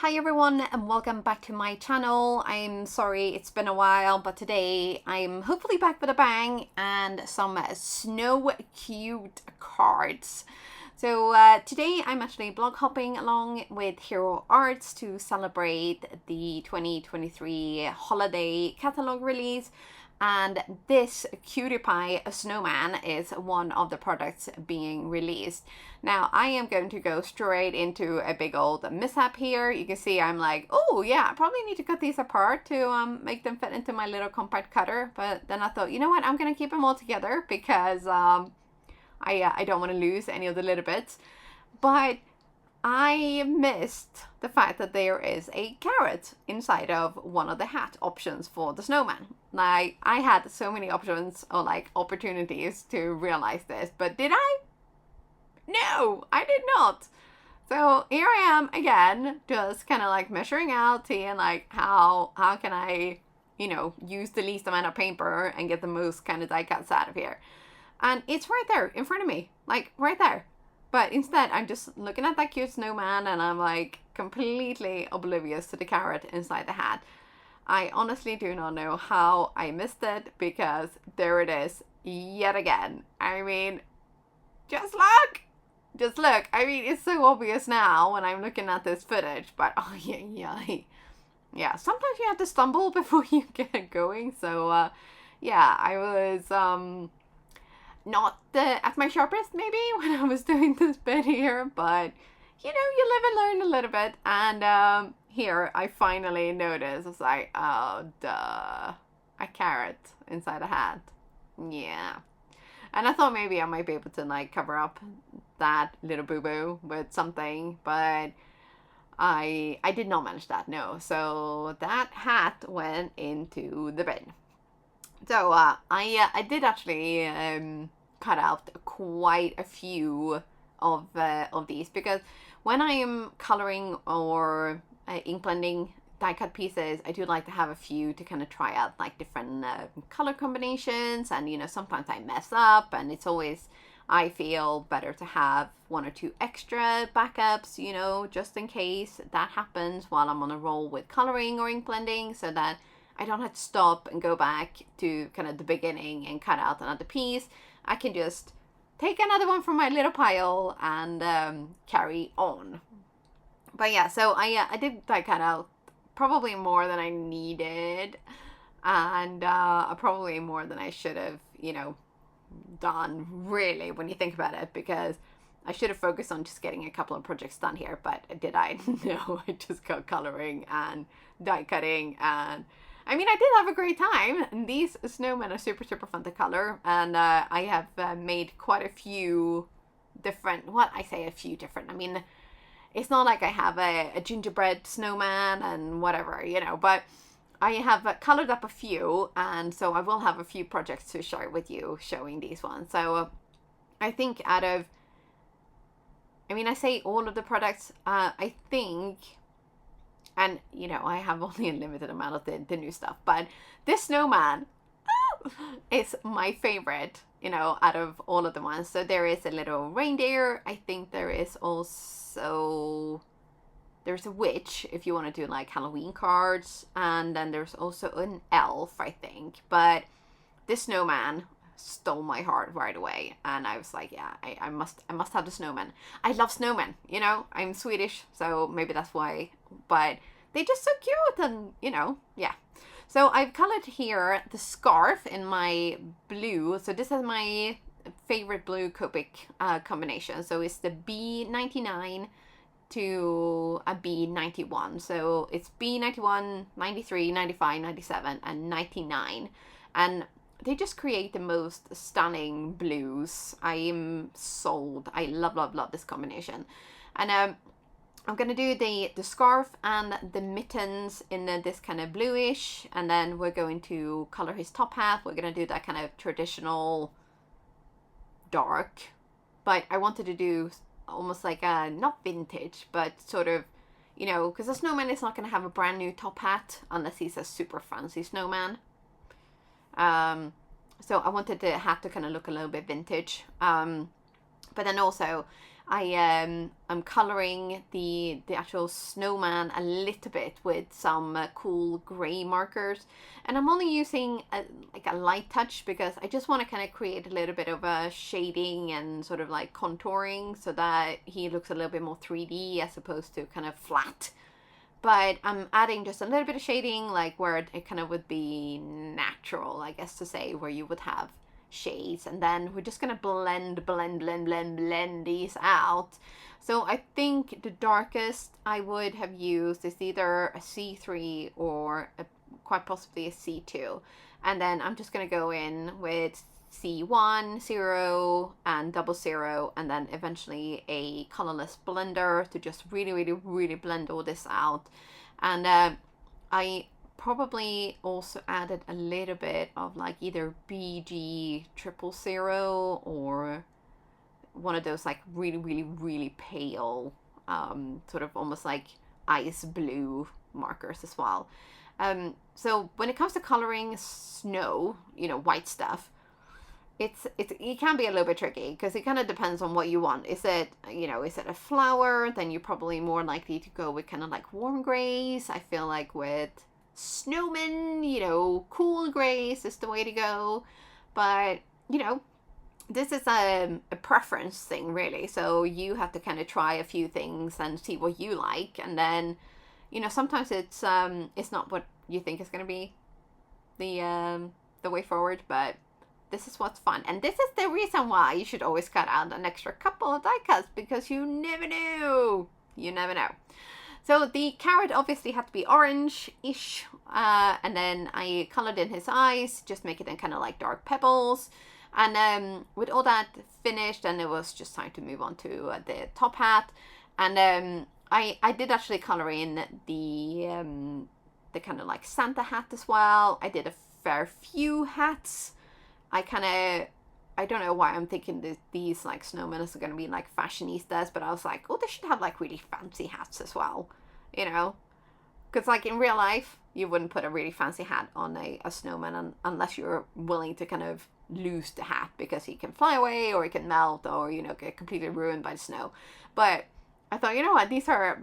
Hi everyone and welcome back to my channel. I'm sorry it's been a while, but today I'm hopefully back with a bang and some snow cute cards. So today I'm actually blog hopping along with Hero Arts to celebrate the 2023 holiday catalog release. And this cutie pie snowman is one of the products being released. Now I am going to go straight into a big old mishap here. You can see I'm like, oh yeah, I probably need to cut these apart to make them fit into my little compact cutter. But then I thought, you know what, I'm gonna keep them all together because I don't want to lose any of the little bits. But I missed the fact that there is a carrot inside of one of the hat options for the snowman. Like, I had so many options or like opportunities to realize this, but did I? No, I did not. So here I am again, just kind of like measuring out, seeing like how can I, use the least amount of paper and get the most kind of die cuts out of here. And it's right there in front of me, like right there. But instead, I'm just looking at that cute snowman and I'm like completely oblivious to the carrot inside the hat. I honestly do not know how I missed it because there it is yet again. I mean, just look! Just look. I mean, it's so obvious now when I'm looking at this footage, but oh yeah. Sometimes you have to stumble before you get going. So yeah, I was not at my sharpest maybe when I was doing this bit here, but you live and learn a little bit. And here I finally noticed, it's like, oh duh, a carrot inside a hat. Yeah. And I thought maybe I might be able to like cover up that little boo-boo with something, but I did not manage that, no. So that hat went into the bin. So I did actually cut out quite a few of these because when I am coloring or ink blending die cut pieces, I do like to have a few to kind of try out like different color combinations, and sometimes I mess up, and it's always, I feel, better to have one or two extra backups, just in case that happens while I'm on a roll with coloring or ink blending, so that I don't have to stop and go back to kind of the beginning and cut out another piece. I can just take another one from my little pile and carry on. But yeah, so I did like cut out probably more than I needed, and probably more than I should have, done, really, when you think about it, because I should have focused on just getting a couple of projects done here, but did I? No, I just got coloring and die cutting, and I mean, I did have a great time, and these snowmen are super, super fun to color, and I have made quite a few different, I mean, it's not like I have a gingerbread snowman and whatever, but I have colored up a few, and so I will have a few projects to share with you showing these ones. So I think I say all of the products, I think, and I have only a limited amount of the new stuff, but this snowman is my favorite, out of all of the ones. So there is a little reindeer. I think there is also, there's a witch if you want to do like Halloween cards, and then there's also an elf, I think. But this snowman stole my heart right away, and I was like, yeah, I must have the snowman. I love snowmen, I'm Swedish, so maybe that's why, but they're just so cute, and yeah. So I've colored here the scarf in my blue. So this is my favorite blue Copic combination. So it's the B99 to a B91. So it's B91, 93, 95, 97, and 99. And they just create the most stunning blues. I am sold. I love this combination. And I'm gonna do the scarf and the mittens in this kind of bluish, and then we're going to color his top hat. We're gonna do that kind of traditional dark, but I wanted to do almost like a, not vintage, but sort of, because the snowman is not gonna have a brand new top hat unless he's a super fancy snowman. So I wanted the hat to kind of look a little bit vintage. But then also I'm coloring the actual snowman a little bit with some cool gray markers, and I'm only using like a light touch because I just want to kind of create a little bit of a shading and sort of like contouring so that he looks a little bit more 3D as opposed to kind of flat. But I'm adding just a little bit of shading, like where it kind of would be natural, I guess to say, where you would have shades. And then we're just gonna blend these out. So I think the darkest I would have used is either a C3 or quite possibly a C2. And then I'm just gonna go in with C1, 0, and 00, and then eventually a colorless blender to just really blend all this out. And I probably also added a little bit of like either BG 000 or one of those like really pale, sort of almost like ice blue markers as well. So when it comes to coloring snow, white stuff, it can be a little bit tricky because it kind of depends on what you want. Is it a flower? Then you're probably more likely to go with kind of like warm grays. I feel like with snowmen, cool grays is the way to go. But this is a preference thing really. So you have to kind of try a few things and see what you like, and then sometimes it's not what you think is going to be the way forward, but this is what's fun. And this is the reason why you should always cut out an extra couple of die cuts, because you never know. You never know. So the carrot obviously had to be orange-ish. And then I colored in his eyes, just make it in kind of like dark pebbles. And with all that finished, and it was just time to move on to the top hat. And I did actually color in the kind of like Santa hat as well. I did a fair few hats. I don't know why I'm thinking these like snowmen are going to be like fashionistas, but I was like, oh, they should have like really fancy hats as well, because like in real life, you wouldn't put a really fancy hat on a snowman unless you're willing to kind of lose the hat because he can fly away or he can melt or, get completely ruined by the snow. But I thought, you know what, these are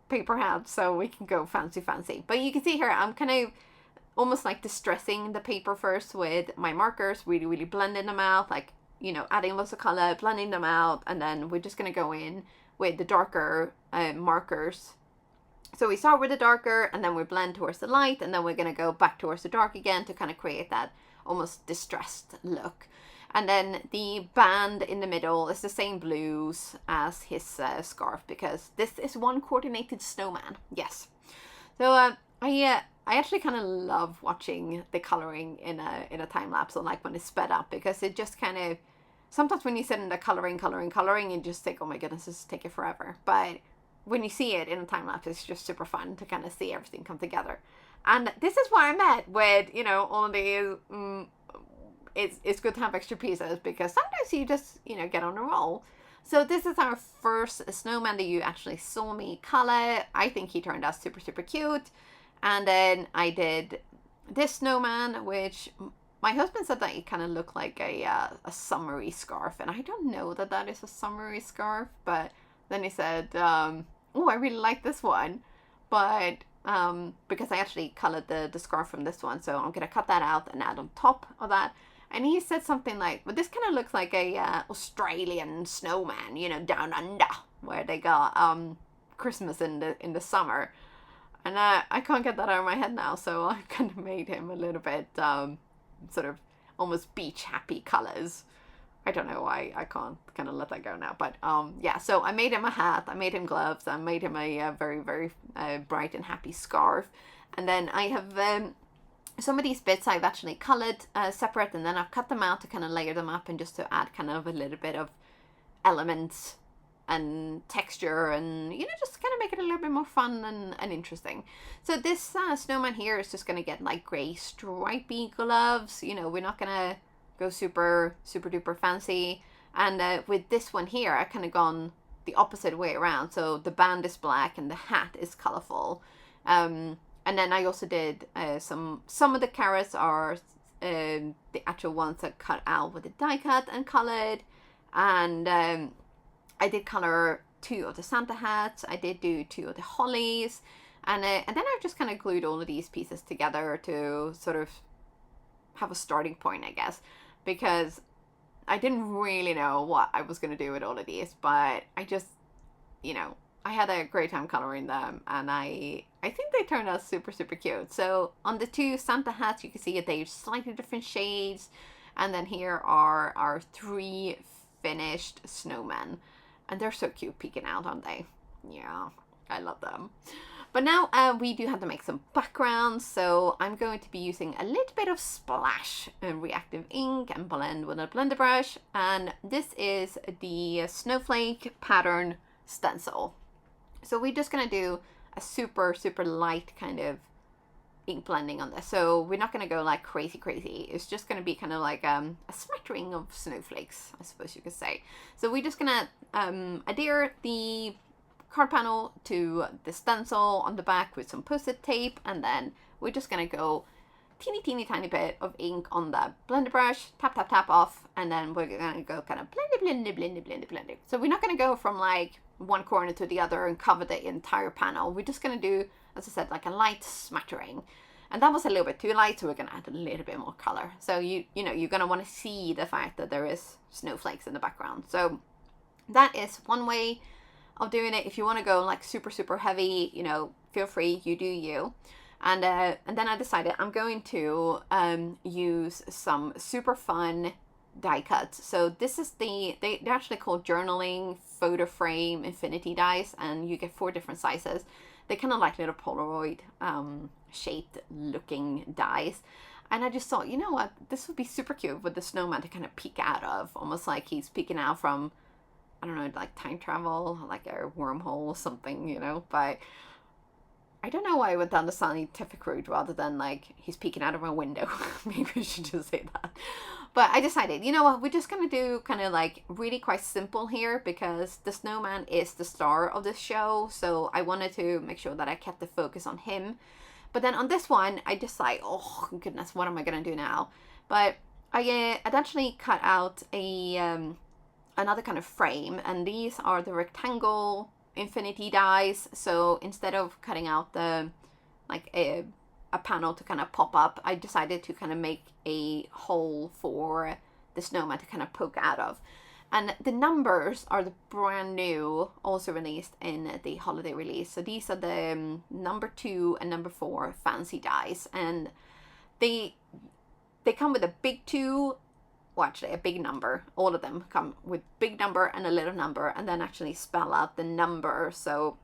paper hats, so we can go fancy. But you can see here, I'm kind of almost like distressing the paper first with my markers, really blending them out, like, adding lots of color, blending them out, and then we're just going to go in with the darker markers. So we start with the darker, and then we blend towards the light, and then we're going to go back towards the dark again to kind of create that almost distressed look. And then the band in the middle is the same blues as his scarf, because this is one coordinated snowman. Yes. So I actually kind of love watching the coloring in a time lapse, or like when it's sped up, because it just kind of, sometimes when you sit in the coloring, you just think, oh my goodness, this is taking forever. But when you see it in a time lapse, it's just super fun to kind of see everything come together. And this is why I'm at with, all of these, it's good to have extra pieces, because sometimes you just, get on a roll. So this is our first snowman that you actually saw me color. I think he turned out super cute. And then I did this snowman, which my husband said that it kind of looked like a summery scarf. And I don't know that is a summery scarf. But then he said, oh, I really like this one. But because I actually colored the scarf from this one. So I'm going to cut that out and add on top of that. And he said something like, well, this kind of looks like a Australian snowman, down under, where they got Christmas in the summer. And I can't get that out of my head now, so I kind of made him a little bit sort of almost beach happy colors. I don't know why I can't kind of let that go now. But yeah, so I made him a hat, I made him gloves, I made him a very bright and happy scarf. And then I have some of these bits I've actually colored separate, and then I've cut them out to kind of layer them up and just to add kind of a little bit of elements and texture, and just kind of make it a little bit more fun and interesting. So this snowman here is just going to get like gray stripy gloves. We're not going to go super duper fancy. And with this one here, I kind of gone the opposite way around. So the band is black and the hat is colorful. And then I also did some of the carrots are the actual ones that cut out with the die cut and colored. And I did color 2 of the Santa hats. I did do 2 of the hollies. And then I just kind of glued all of these pieces together to sort of have a starting point, I guess. Because I didn't really know what I was going to do with all of these. But I just, I had a great time coloring them. And I think they turned out super, super cute. So on the 2 Santa hats, you can see they're slightly different shades. And then here are our 3 finished snowmen. And they're so cute peeking out, aren't they? Yeah, I love them. But now we do have to make some backgrounds. So I'm going to be using a little bit of splash and reactive ink and blend with a blender brush. And this is the snowflake pattern stencil. So we're just going to do a super, super light kind of ink blending on this. So we're not going to go like crazy. It's just going to be kind of like a smattering of snowflakes, I suppose you could say. So we're just going to adhere the card panel to the stencil on the back with some post-it tape, and then we're just going to go teeny tiny bit of ink on the blender brush, tap off, and then we're going to go kind of blend it. So we're not going to go from like one corner to the other and cover the entire panel. We're just going to do, as I said, like a light smattering. And that was a little bit too light, so we're going to add a little bit more color. So you're going to want to see the fact that there is snowflakes in the background. So that is one way of doing it. If you want to go like super heavy, feel free, you do you. And then I decided I'm going to use some super fun die cuts. So this is they're actually called journaling photo frame infinity dies, and you get 4 different sizes. They're kind of like little Polaroid shaped looking dies. And I just thought, you know what, this would be super cute with the snowman to kind of peek out of, almost like he's peeking out from, I don't know, like time travel, like a wormhole or something, but I don't know why I went down the scientific route rather than like he's peeking out of my window. Maybe I should just say that. But I decided, you know what, we're just going to do kind of like really quite simple here because the snowman is the star of this show. So I wanted to make sure that I kept the focus on him. But then on this one, I just like, oh goodness, what am I going to do now? But I'd actually cut out another kind of frame, and these are the rectangle infinity dies. So instead of cutting out the like a panel to kind of pop up, I decided to kind of make a hole for the snowman to kind of poke out of. And the numbers are the brand new, also released in the holiday release. So these are the number 2 and number 4 fancy dies, and they come with a big 2. Well, actually, a big number. All of them come with big number and a little number, and then actually spell out the number. So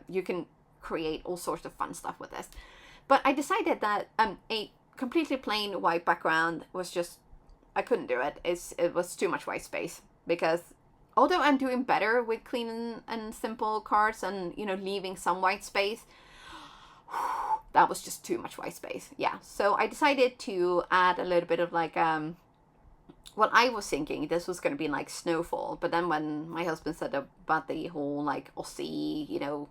you can create all sorts of fun stuff with this. But I decided that a completely plain white background was just, I couldn't do it. It was too much white space, because although I'm doing better with clean and simple cards and, leaving some white space, that was just too much white space. Yeah. So I decided to add a little bit of like, well, I was thinking this was going to be like snowfall, but then when my husband said about the whole like Aussie,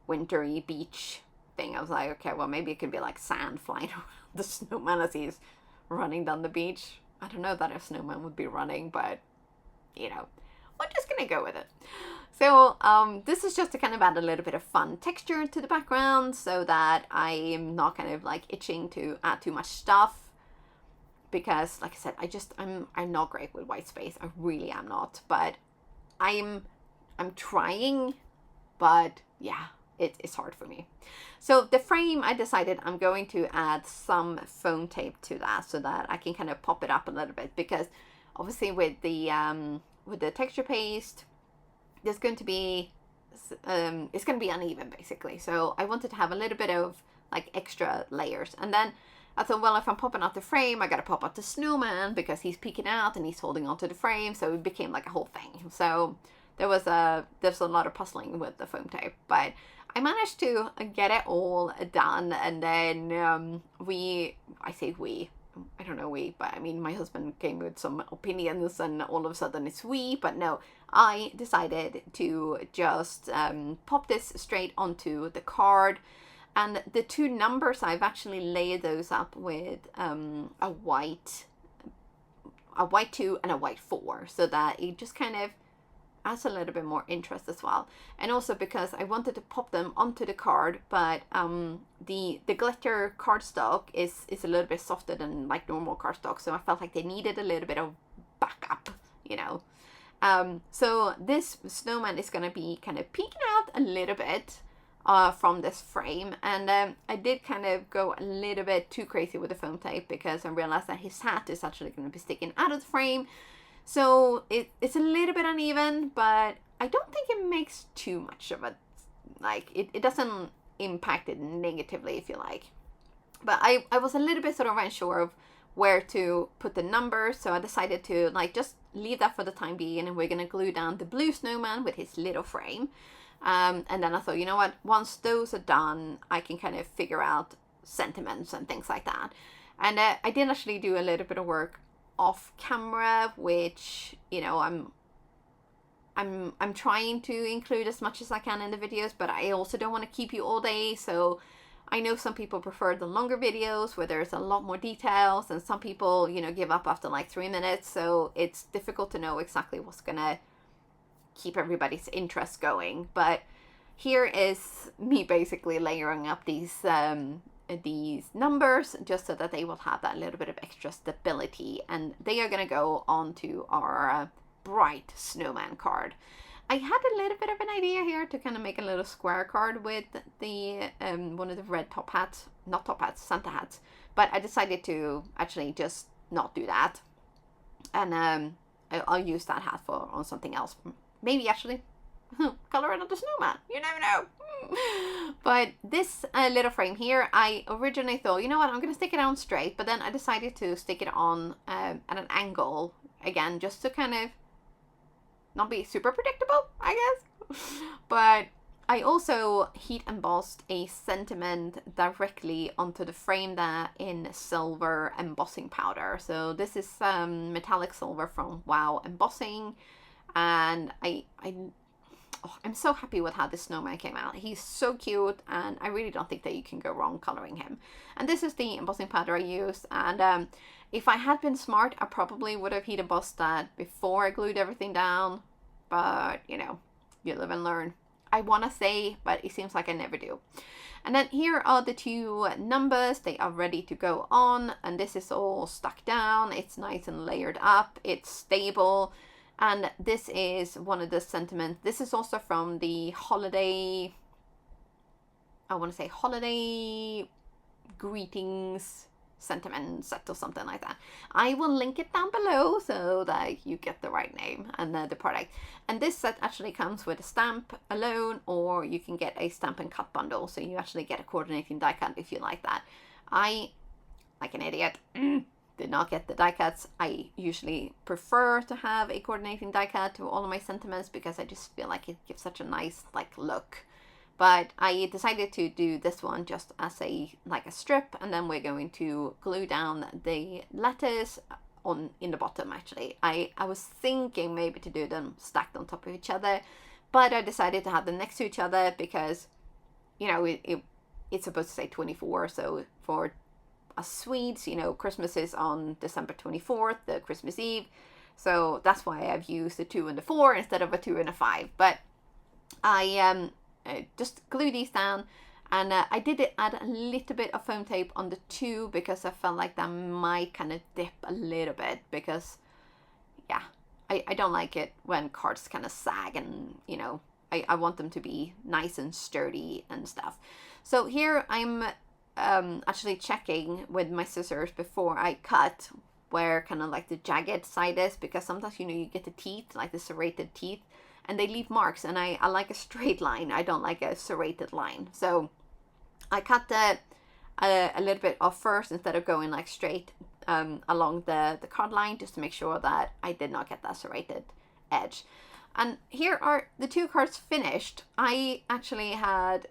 wintry beach thing, I was like, okay, well, maybe it could be like sand flying around the snowman as he's running down the beach. I don't know that a snowman would be running, but, we're just going to go with it. So this is just to kind of add a little bit of fun texture to the background so that I'm not kind of like itching to add too much stuff. Because, like I said, I'm not great with white space. I really am not. But I'm trying. But yeah, it's hard for me. So the frame, I decided I'm going to add some foam tape to that so that I can kind of pop it up a little bit. Because obviously with the texture paste, there's going to be it's going to be uneven basically. So I wanted to have a little bit of like extra layers, and then I thought, well, if I'm popping out the frame, I got to pop out the snowman because he's peeking out and he's holding onto the frame. So it became like a whole thing. So there's a lot of puzzling with the foam tape, but I managed to get it all done. And then I don't know but I mean, my husband came with some opinions and all of a sudden it's we, but no, I decided to just pop this straight onto the card. And the 2 numbers, I've actually layered those up with a white 2 and a white 4, so that it just kind of adds a little bit more interest as well. And also because I wanted to pop them onto the card, but the glitter cardstock is a little bit softer than like normal cardstock, so I felt like they needed a little bit of backup, you know. So this snowman is gonna be kind of peeking out a little bit from this frame, and I did kind of go a little bit too crazy with the foam tape because I realized that his hat is actually going to be sticking out of the frame, so it's a little bit uneven, but I don't think it makes too much of it, like it doesn't impact it negatively, if you like. But I was a little bit sort of unsure of where to put the numbers, so I decided to like just leave that for the time being, and we're going to glue down the blue snowman with his little frame. And then I thought, you know what, once those are done, I can kind of figure out sentiments and things like that. And I did actually do a little bit of work off camera, which, you know, I'm trying to include as much as I can in the videos, but I also don't want to keep you all day. So I know some people prefer the longer videos where there's a lot more details, and some people, you know, give up after like 3 minutes. So it's difficult to know exactly what's gonna keep everybody's interest going. But here is me basically layering up these numbers just so that they will have that little bit of extra stability, and they are going to go onto our bright snowman card. I had a little bit of an idea here to kind of make a little square card with the one of the red Santa hats, but I decided to actually just not do that, and I'll use that hat on something else. Maybe actually color another snowman. You never know. But this little frame here, I originally thought, you know what, I'm going to stick it on straight. But then I decided to stick it on at an angle again, just to kind of not be super predictable, I guess. But I also heat embossed a sentiment directly onto the frame there in silver embossing powder. So this is metallic silver from Wow Embossing. And I'm so happy with how this snowman came out. He's so cute, and I really don't think that you can go wrong coloring him. And this is the embossing powder I used, and if I had been smart, I probably would have heat embossed that before I glued everything down, but you know, you live and learn. I want to say, but it seems like I never do. And then here are the two numbers. They are ready to go on, and this is all stuck down. It's nice and layered up. It's stable. And this is one of the sentiments. This is also from the holiday, I want to say holiday greetings sentiment set or something like that. I will link it down below so that you get the right name and the product. And this set actually comes with a stamp alone, or you can get a stamp and cut bundle. So you actually get a coordinating die cut if you like that. I, like an idiot, did not get the die cuts. I usually prefer to have a coordinating die cut to all of my sentiments because I just feel like it gives such a nice like look. But I decided to do this one just as a strip, and then we're going to glue down the letters in the bottom. Actually, I was thinking maybe to do them stacked on top of each other, but I decided to have them next to each other because, you know, it's supposed to say 24. So for us Swedes, you know, Christmas is on December 24th, the Christmas Eve. So that's why I've used a 2 and a 4 instead of a 2 and a 5. But I just glue these down, and I did add a little bit of foam tape on the 2 because I felt like that might kind of dip a little bit, because yeah, I don't like it when cards kind of sag, and you know, I want them to be nice and sturdy and stuff. So here I'm actually checking with my scissors before I cut where kind of like the jagged side is, because sometimes, you know, you get the teeth, like the serrated teeth, and they leave marks, and I like a straight line. I don't like a serrated line. So I cut a little bit off first instead of going like straight along the card line, just to make sure that I did not get that serrated edge. And here are the 2 cards finished. I actually had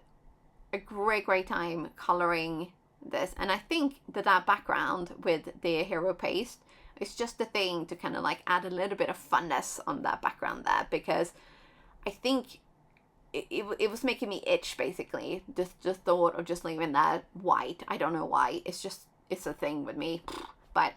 a great time coloring this, and I think that background with the hero paste is just the thing to kind of like add a little bit of funness on that background there, because I think it was making me itch, basically, just the thought of just leaving that white. I don't know why, it's a thing with me. But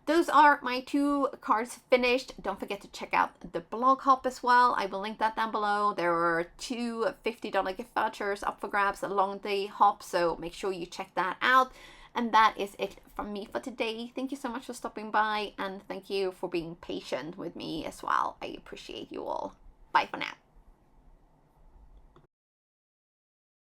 those are my 2 cards finished. Don't forget to check out the blog hop as well. I will link that down below. There are 2 $50 gift vouchers up for grabs along the hop, so make sure you check that out. And that is it from me for today. Thank you so much for stopping by, and thank you for being patient with me as well. I appreciate you all. Bye for now.